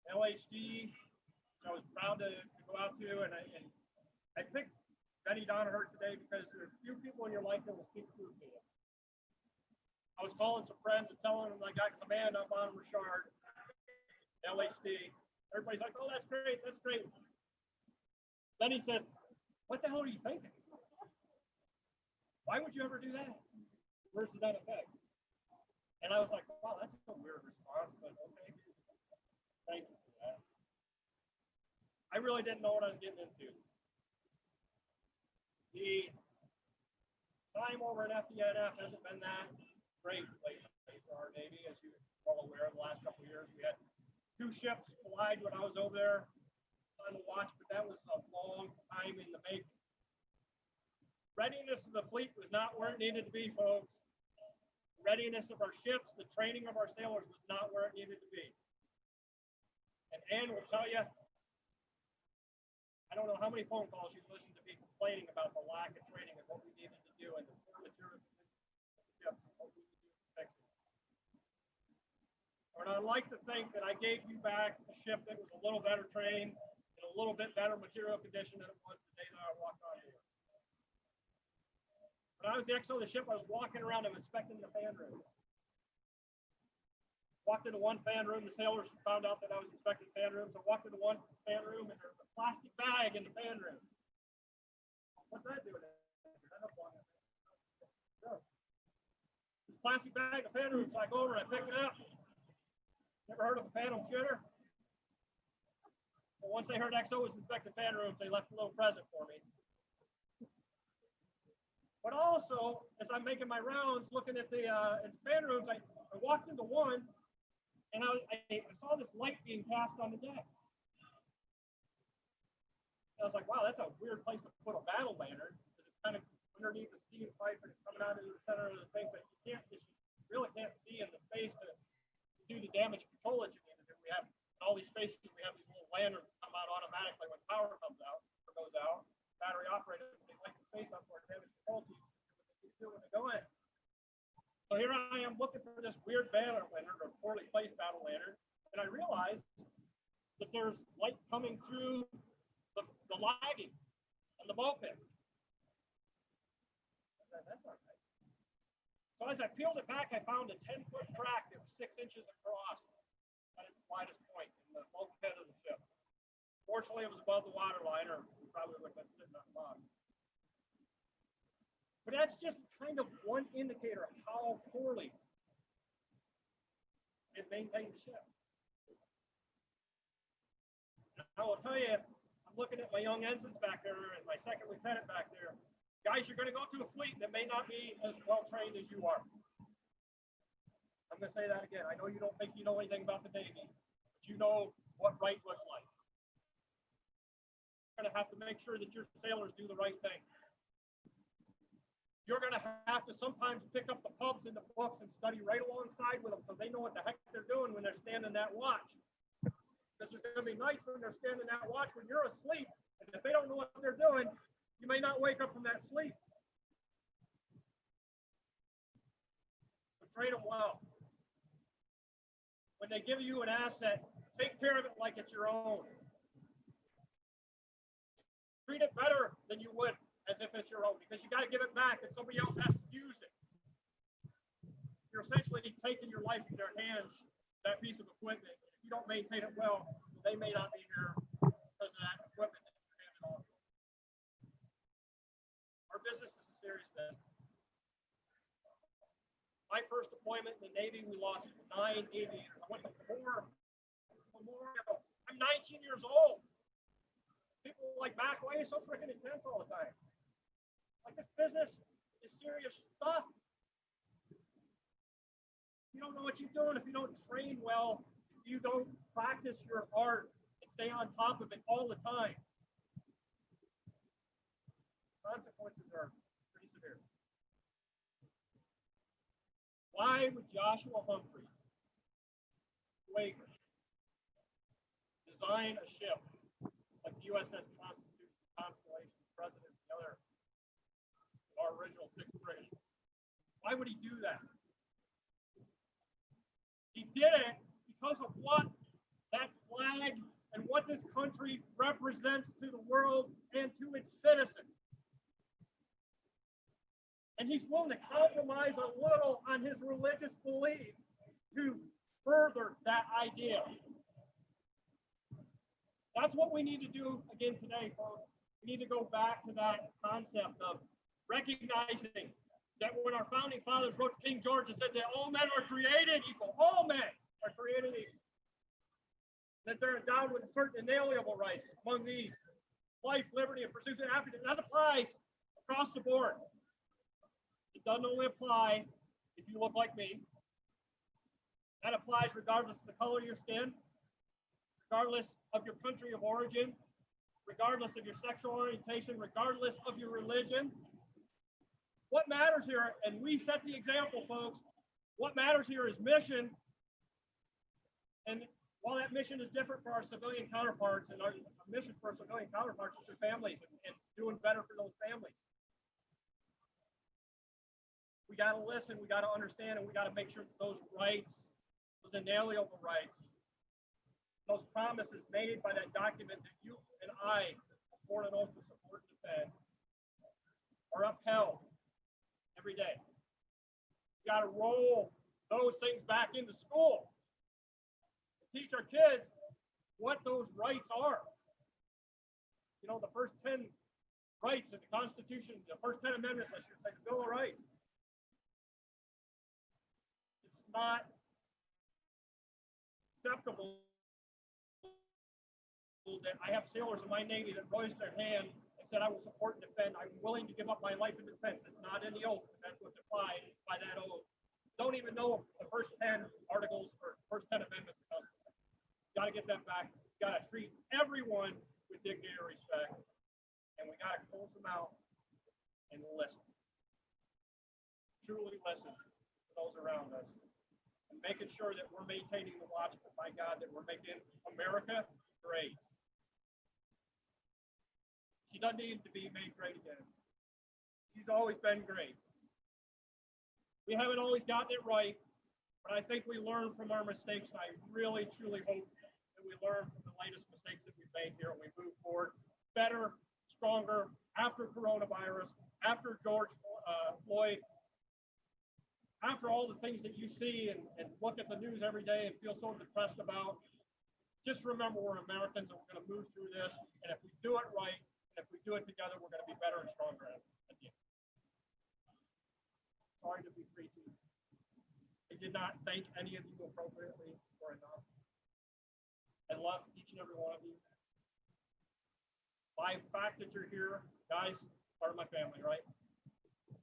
Speaker 2: LHD, which I was proud to go out to, and I picked Benny Donaher today because there are few people in your life that will speak truth to you. I was calling some friends and telling them I got command on Bonham Richard, LHD. Everybody's like, oh, that's great, that's great. Then he said, what the hell are you thinking? Why would you ever do that? Words to that effect. And I was like, wow, that's a weird response, but okay. Thank you for that. I really didn't know what I was getting into. The time over in FDNF hasn't been that great lately for our Navy, as you're well aware. The last couple of years, we had 2 ships collide when I was over there on the watch, but that was a long time in the making. Readiness of the fleet was not where it needed to be, folks. Readiness of our ships, the training of our sailors was not where it needed to be. And Ann will tell you, I don't know how many phone calls you've listened to me complaining about the lack of training and what we needed to do and the poor material ships and what we needed to do to fix it. And I'd like to think that I gave you back a ship that was a little better trained and a little bit better material condition than it was the day that I walked on here. When I was the XO of the ship, I was walking around and inspecting the fan rooms. Walked into one fan room, the sailors found out that I was inspecting fan rooms. I walked into one fan room and there was a plastic bag in the fan room. What's that doing? This plastic bag in the fan room, so I go over and I pick it up. Never heard of a phantom shitter? But once they heard XO was inspecting fan rooms, they left a little present for me. But also, as I'm making my rounds, looking at the fan rooms, I walked into one, and I saw this light being cast on the deck. I was like, wow, that's a weird place to put a battle lantern, because it's kind of underneath the steam pipe, and it's coming out into the center of the thing, but you really can't see in the space to do the damage control that you need to do. We have in all these spaces, we have these little lanterns that come out automatically when power comes out or goes out. Battery operated, they light the space up for damage control teams to do when they go in. So here I am looking for this weird battle lantern or poorly placed battle lantern, and I realized that there's light coming through the lagging and the bulkhead. That's not right. So as I peeled it back, I found a 10-foot crack that was 6 inches across at its widest point in the bulkhead of the ship. Fortunately, it was above the waterline, or we probably would have been sitting on the bottom. But that's just kind of one indicator of how poorly it maintained the ship. I will tell you, I'm looking at my young ensigns back there and my second lieutenant back there. Guys, you're going to go to a fleet that may not be as well trained as you are. I'm going to say that again. I know you don't think you know anything about the Navy, but you know what right looks like. You're going to have to make sure that your sailors do the right thing. You're going to have to sometimes pick up the pubs and the books and study right alongside with them so they know what the heck they're doing when they're standing that watch. Because there's going to be nights when they're standing that watch when you're asleep, and if they don't know what they're doing, you may not wake up from that sleep. But train them well. When they give you an asset, take care of it like it's your own. Treat it better than you would as if it's your own, because you got to give it back and somebody else has to use it. You're essentially taking your life in their hands, that piece of equipment. If you don't maintain it well, they may not be here because of that equipment that you're handing off. Our business is a serious business. My first deployment in the Navy, we lost 9 aviators. I went to 4 memorials. I'm 19 years old. People are like, Mac, why are you so freaking intense all the time? Like, this business is serious stuff. You don't know what you're doing if you don't train well, if you don't practice your art and stay on top of it all the time. Consequences are pretty severe. Why would Joshua Humphrey Waker design a ship like the USS Constitution, President, and the other our original 6 frigates? Why would he do that? He did it because of what that flag and what this country represents to the world and to its citizens. And he's willing to compromise a little on his religious beliefs to further that idea. That's what we need to do again today, folks. We need to go back to that concept of recognizing that when our founding fathers wrote to King George and said that all men are created equal, all men are created equal, that they're endowed with certain inalienable rights, among these, life, liberty, and pursuit of happiness. That applies across the board.
Speaker 3: It doesn't only apply if you look like me. That applies regardless of the color of your skin, regardless of your country of origin, regardless of your sexual orientation, regardless of your religion. What matters here, and we set the example, folks, what matters here is mission. And while that mission is different for our civilian counterparts, and our mission for our civilian counterparts is their families and doing better for those families. We got to listen, we got to understand, and we got to make sure that those rights, those inalienable rights, those promises made by that document that you and I sworn an oath to support and defend are upheld every day. We got to roll those things back into school. Teach our kids what those rights are. You know, the first 10 rights in the Constitution, the first 10 amendments, I should say, the Bill of Rights. It's not acceptable that I have sailors in my Navy that raised their hand and said, I will support and defend. I'm willing to give up my life in defense. It's not in the oath, but that's what's applied by that oath. Don't even know the first 10 articles or first 10 amendments of the Constitution. Got to get that back. Got to treat everyone with dignity and respect. And we got to close them out and listen. Truly listen to those around us. And making sure that we're maintaining the watchful, by God, that we're making America great. She doesn't need to be made great again. She's always been great. We haven't always gotten it right, but I think we learn from our mistakes, and I really, truly hope that we learn from the latest mistakes that we've made here, and we move forward better, stronger, after coronavirus, after George Floyd, after all the things that you see and look at the news every day and feel so depressed about. Just remember we're Americans and we're going to move through this, and if we do it right, and if we do it together, we're going to be better and stronger at the end. Sorry to be preachy. I did not thank any of you appropriately or enough. I love each and every one of you. By the fact that you're here, guys, part of my family, right?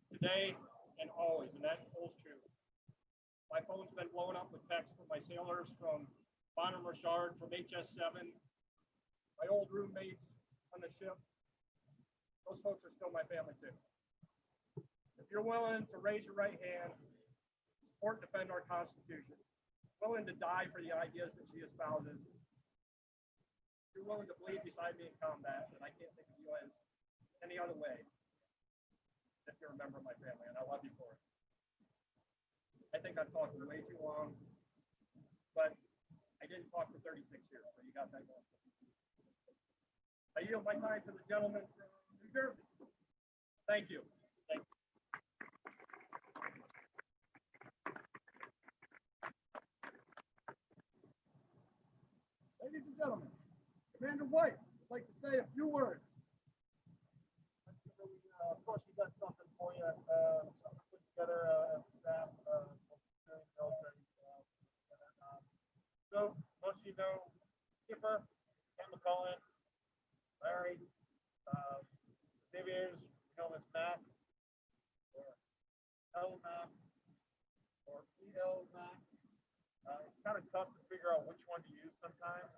Speaker 3: Today and always, and that holds true. My phone's been blowing up with texts from my sailors, from Bonner Richard, from HS7, my old roommates on the ship. Those folks are still my family too. If you're willing to raise your right hand, support and defend our Constitution, willing to die for the ideas that she espouses, if you're willing to bleed beside me in combat, and I can't think of you as any other way, if you're a member of my family, and I love you for it. I think I've talked way too long, but I didn't talk for 36 years, so you got that going. I yield my time to the gentleman from New Jersey. Thank you. Thank you.
Speaker 1: Ladies and gentlemen, Commander White would like to say a few words.
Speaker 2: Of course, we got something for you. Something put together as a staff. So most of you know Skipper, Ken McCullen, Larry, aviators, you know him as Mac, or L Mac, or EL Mac. It's kind of tough to figure out which one to use sometimes.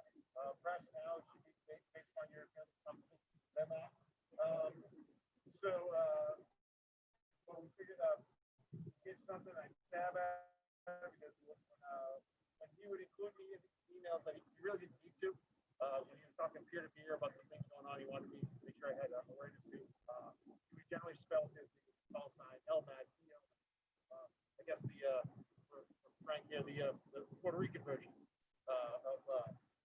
Speaker 2: Perhaps now it should be based on your company, Mac. So we figured get something I stab at because when he would include me in emails that he really didn't need to. When he was talking peer-to-peer about some things going on, he wanted me to make sure I had awareness to. He would generally spell his call sign LMAC. I guess for Frank here, the Puerto Rican version of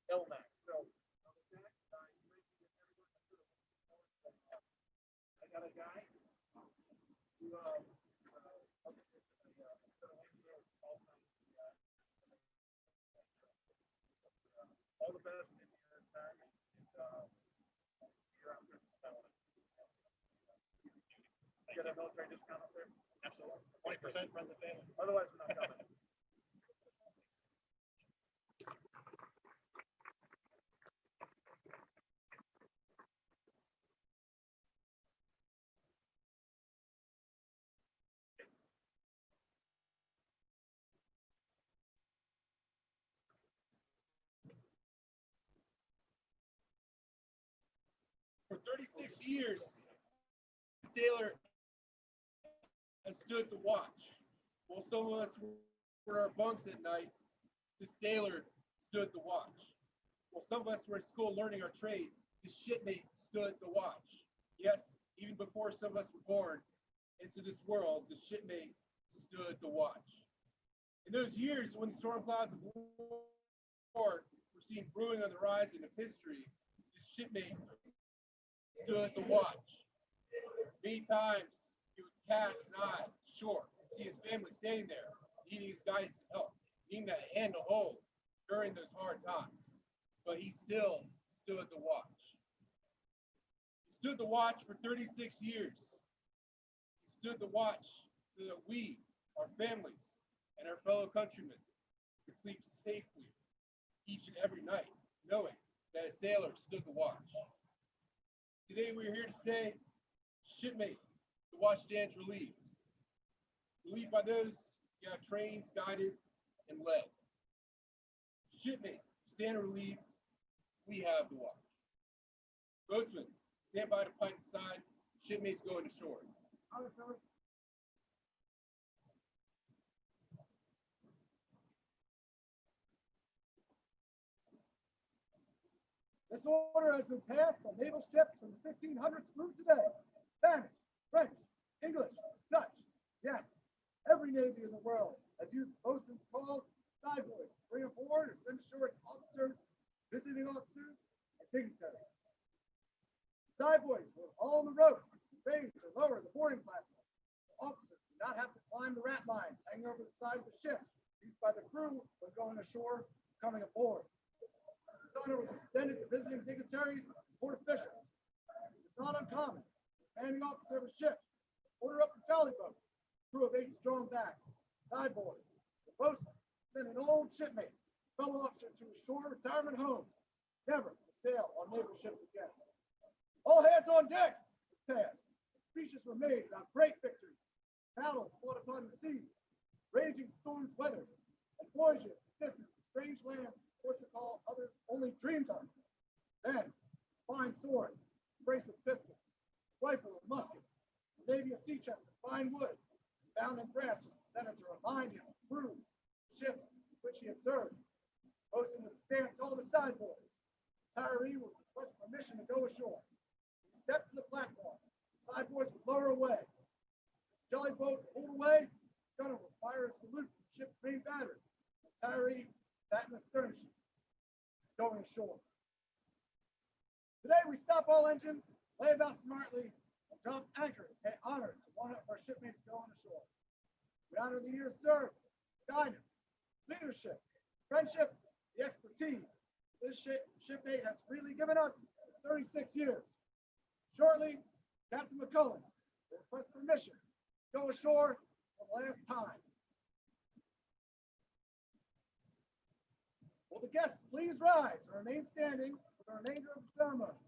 Speaker 2: LMAC. So I got a guy who all the best in your retirement, and you're out there. You got a military discount up there?
Speaker 3: Absolutely. 20% friends and family.
Speaker 2: Otherwise, we're not coming.
Speaker 1: 36 years, the sailor has stood the watch. While some of us were in our bunks at night, the sailor stood the watch. While some of us were in school learning our trade, the shipmate stood the watch. Yes, even before some of us were born into this world, the shipmate stood the watch. In those years when the storm clouds of war were seen brewing on the horizon of history, the shipmate stood the watch. Many times he would cast an eye shore and see his family standing there, needing his guidance and help, needing that hand to hold during those hard times. But he still stood the watch. He stood the watch for 36 years. He stood the watch so that we, our families, and our fellow countrymen could sleep safely each and every night, knowing that a sailor stood the watch. Today we are here to say, shipmate, the watch stands relieved. Relieved by those you have trained, guided, and led. Shipmate, stand relieved, we have the watch. Boatsmen, stand by to pint inside, shipmate's going to shore.
Speaker 2: This order has been passed on naval ships from the 1500s through today. Spanish, French, English, Dutch. Yes, every navy in the world has used boatswain's call sideboys to bring aboard or send ashore its officers, visiting officers, and dignitaries. Sideboys were all on the ropes, raise or lower the boarding platform. The officers did not have to climb the rat lines hanging over the side of the ship, used by the crew when going ashore, coming aboard. This honor was extended to visiting dignitaries and port officials. It's not uncommon. The commanding officer of a ship order up the jolly boat, crew of 8 strong backs, sideboards, the boatswain send an old shipmate, fellow officer to a shore retirement home, never to sail on naval ships again. All hands on deck was passed. Speeches were made about great victories, battles fought upon the sea, raging storms weathered, and voyages to distant, strange lands, ports of call others only dreamed of. Then, fine sword, brace of pistols, rifle and musket, maybe a sea chest of fine wood, bound in brass was presented to remind him of crews, ships which he had served. Boatswain would stand tall the sideboards. Retiree would request permission to go ashore. He stepped to the platform. The sideboards would lower away. The jolly boat pulled away. The gunner would fire a salute from the ship's main battery. The retiree sat in the stern sheet, going ashore. Today we stop all engines, lay about smartly, and drop anchor to pay honor to one of our shipmates going ashore. We honor the years served, guidance, leadership, friendship, the expertise this shipmate has freely given us for 36 years. Shortly, Captain McCullen will request permission to go ashore for the last time. Will the guests please rise and remain standing for the remainder of the ceremony?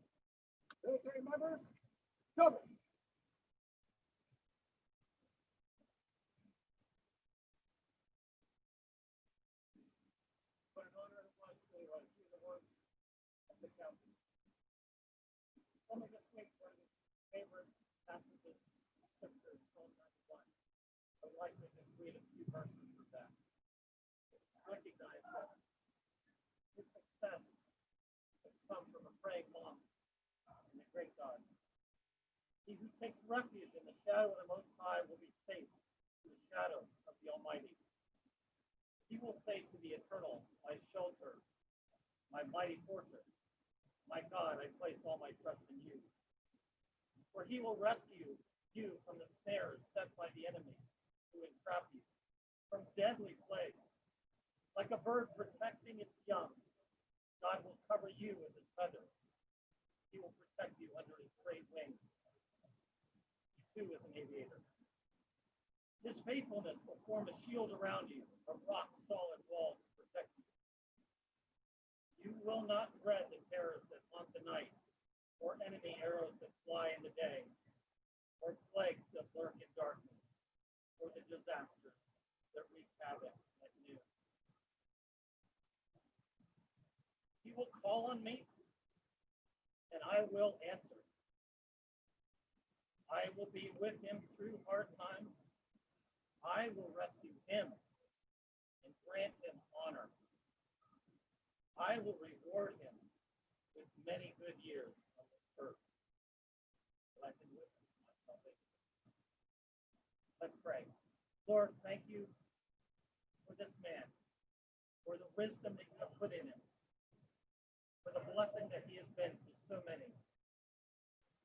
Speaker 2: Military members, cover.
Speaker 3: What an honor it was to hear the words of the captain. Let me just make one of his favorite passages in Scripture, Psalm 91. I would like to just read a few verses from that. Recognize that his success has come from a praying mom and a great God. He who takes refuge in the shadow of the Most High will be safe in the shadow of the Almighty. He will say to the Eternal, my shelter, my mighty fortress, my God, I place all my trust in you. For he will rescue you from the snares set by the enemy who entrap you, from deadly plagues. Like a bird protecting its young, God will cover you with his feathers. He will protect you under his great wings. He too is an aviator. His faithfulness will form a shield around you, a rock-solid wall to protect you. You will not dread the terrors that haunt the night, or enemy arrows that fly in the day, or plagues that lurk in darkness, or the disasters that wreak havoc at noon. He will call on me, and I will answer. I will be with him through hard times. I will rescue him and grant him honor. I will reward him with many good years on this earth. But I can witness my salvation. Let's pray. Lord, thank you for this man, for the wisdom that you have put in him, for the blessing that he has been to so many.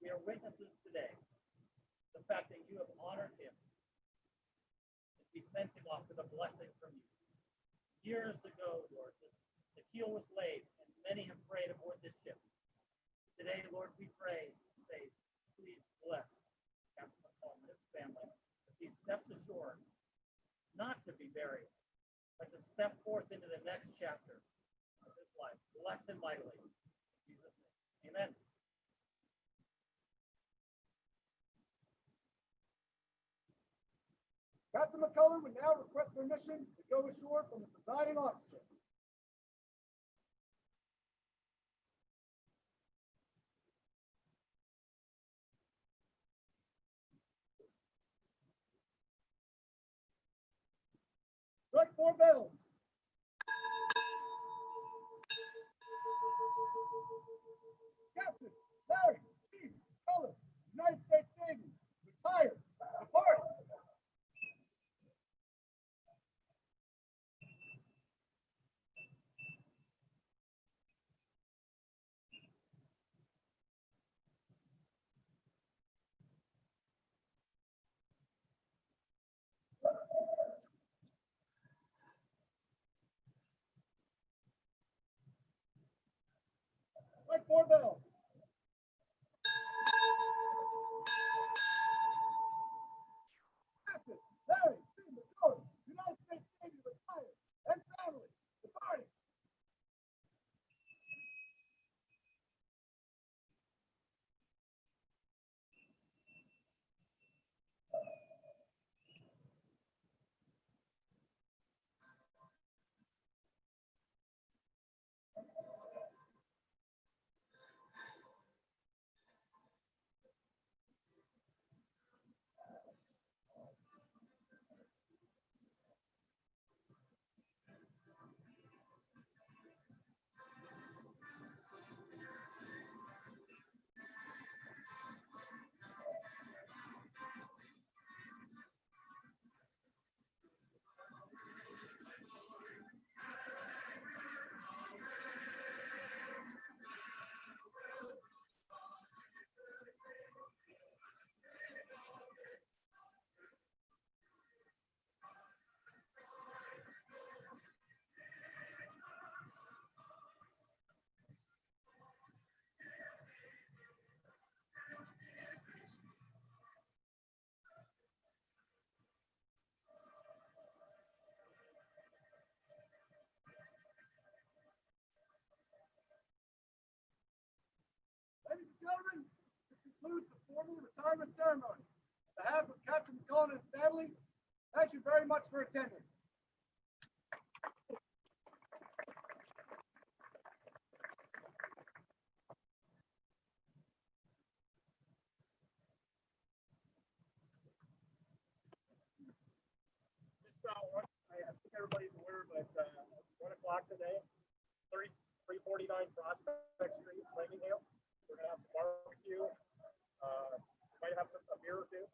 Speaker 3: We are witnesses today, the fact that you have honored him, that we sent him off with a blessing from you. Years ago, Lord, the keel was laid, and many have prayed aboard this ship. Today, Lord, we pray and say, please bless Captain McCullen and his family as he steps ashore, not to be buried, but to step forth into the next chapter of his life. Bless him mightily. In Jesus' name. Amen.
Speaker 1: Captain McCullen would now request permission to go ashore from the presiding officer. Strike 4 bells. Captain Larry McCullen, United States Navy, retired. Depart. Strike 4 bells. Captain Larry McCullen, United States Navy, retired, and family departing. Ladies and gentlemen, this concludes the formal retirement ceremony. On behalf of Captain McCullen and his family, thank you very much for attending.
Speaker 3: I think everybody's aware, but 1 o'clock today, 349 Prospect Street, Flamingdale. We're gonna have some barbecue. We might have a beer or two.